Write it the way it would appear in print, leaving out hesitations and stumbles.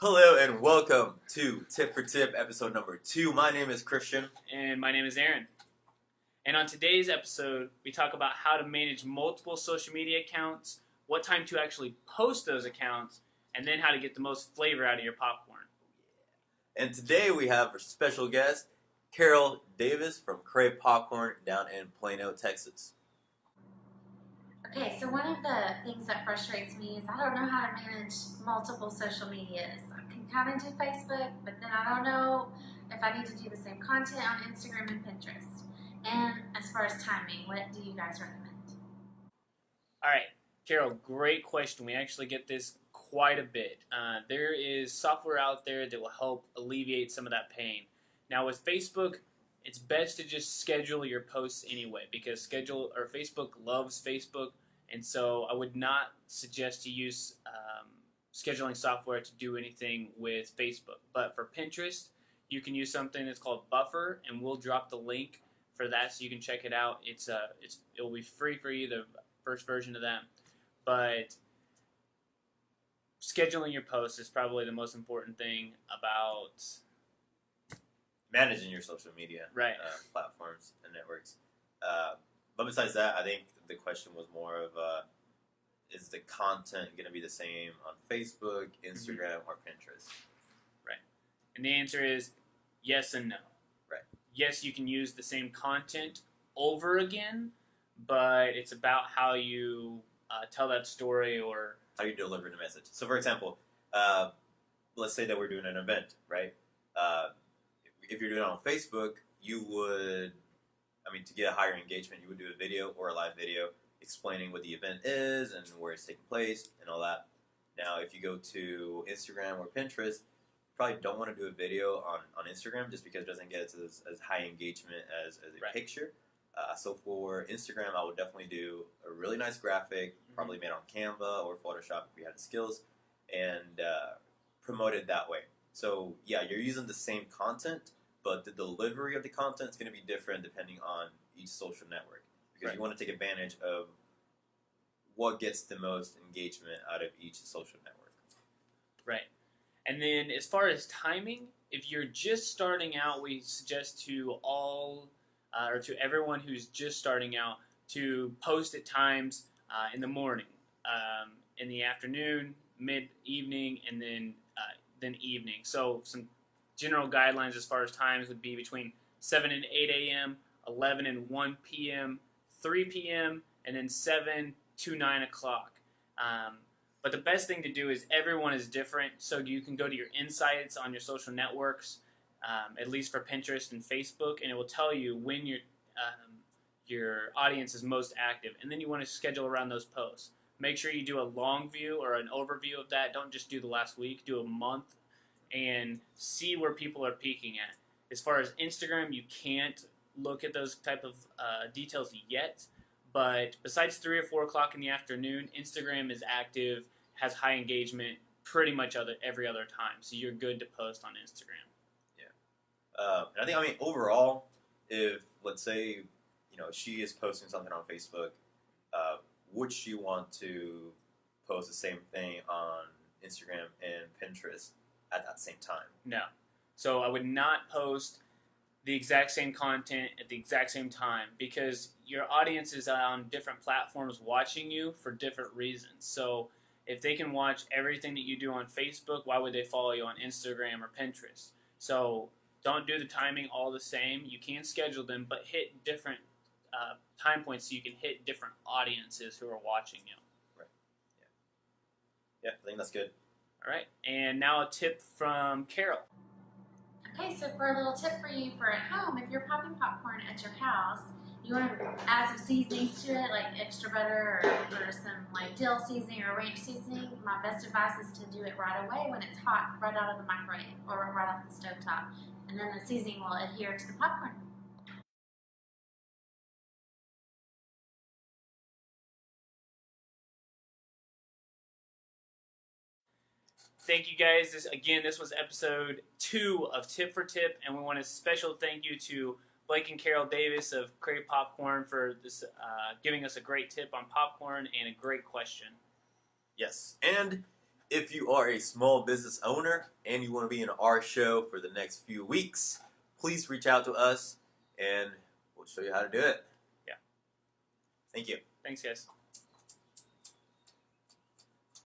Hello and welcome to Tip for Tip, episode number 2. My name is Christian. And my name is Aaron. And on today's episode, we talk about how to manage multiple social media accounts, what time to actually post those accounts, and then how to get the most flavor out of your popcorn. And today we have a special guest, Carol Davis from Crave Popcorn down in Plano, Texas. Okay, so one of the things that frustrates me is I don't know how to manage multiple social medias. I can kind of do Facebook, but then I don't know if I need to do the same content on Instagram and Pinterest. And as far as timing, what do you guys recommend? All right, Carol, great question. We actually get this quite a bit. There is software out there that will help alleviate some of that pain. Now with Facebook, it's best to just schedule your posts anyway because Facebook loves Facebook, and so I would not suggest to use scheduling software to do anything with Facebook. But for Pinterest, you can use something that's called Buffer, and we'll drop the link for that so you can check it out. It will be free for you, the first version of that. But scheduling your posts is probably the most important thing about managing your social media platforms and networks. But besides that, I think the question was more of, is the content going to be the same on Facebook, Instagram, or Pinterest? Right. And the answer is yes and no. Right. Yes, you can use the same content over again, but it's about how you tell that story or how you deliver the message. So, for example, let's say that we're doing an event, right? If you're doing it on Facebook, you would, to get a higher engagement, you would do a video or a live video explaining what the event is and where it's taking place and all that. Now, if you go to Instagram or Pinterest, you probably don't want to do a video on Instagram just because it doesn't get as high engagement as a picture. So for Instagram, I would definitely do a really nice graphic, probably made on Canva or Photoshop if you had the skills, and promote it that way. So yeah, you're using the same content, but the delivery of the content is going to be different depending on each social network because you want to take advantage of what gets the most engagement out of each social network. Right. And then as far as timing, if you're just starting out, we suggest to to everyone who's just starting out to post at times in the morning, in the afternoon, mid-evening, and then evening. So some general guidelines as far as times would be between 7 and 8 a.m., 11 and 1 p.m., 3 p.m., and then 7 to 9 o'clock. But the best thing to do is everyone is different, so you can go to your insights on your social networks, at least for Pinterest and Facebook, and it will tell you when your audience is most active, and then you want to schedule around those posts. Make sure you do a long view or an overview of that. Don't just do the last week. Do a month and see where people are peaking at. As far as Instagram, you can't look at those type of details yet, but besides 3 or 4 o'clock in the afternoon, Instagram is active, has high engagement pretty much every other time, so you're good to post on Instagram. And I think, overall, if, let's say, she is posting something on Facebook, would she want to post the same thing on Instagram and Pinterest at that same time? No. So I would not post the exact same content at the exact same time because your audience is on different platforms watching you for different reasons. So if they can watch everything that you do on Facebook, why would they follow you on Instagram or Pinterest? So don't do the timing all the same. You can schedule them, but hit different time points so you can hit different audiences who are watching you. Right. Yeah, I think that's good. All right. And now a tip from Carol. Okay, so for a little tip for you for at home, if you're popping popcorn at your house, you want to add some seasonings to it, like extra butter or some like dill seasoning or ranch seasoning. My best advice is to do it right away when it's hot, right out of the microwave or right off the stovetop. And then the seasoning will adhere to the popcorn. Thank you guys. This was episode 2 of Tip for Tip, and we want a special thank you to Blake and Carol Davis of Crave Popcorn for this, giving us a great tip on popcorn and a great question. Yes, and If you are a small business owner and you want to be in our show for the next few weeks, please reach out to us and we'll show you how to do it. Yeah. Thank you. Thanks, guys.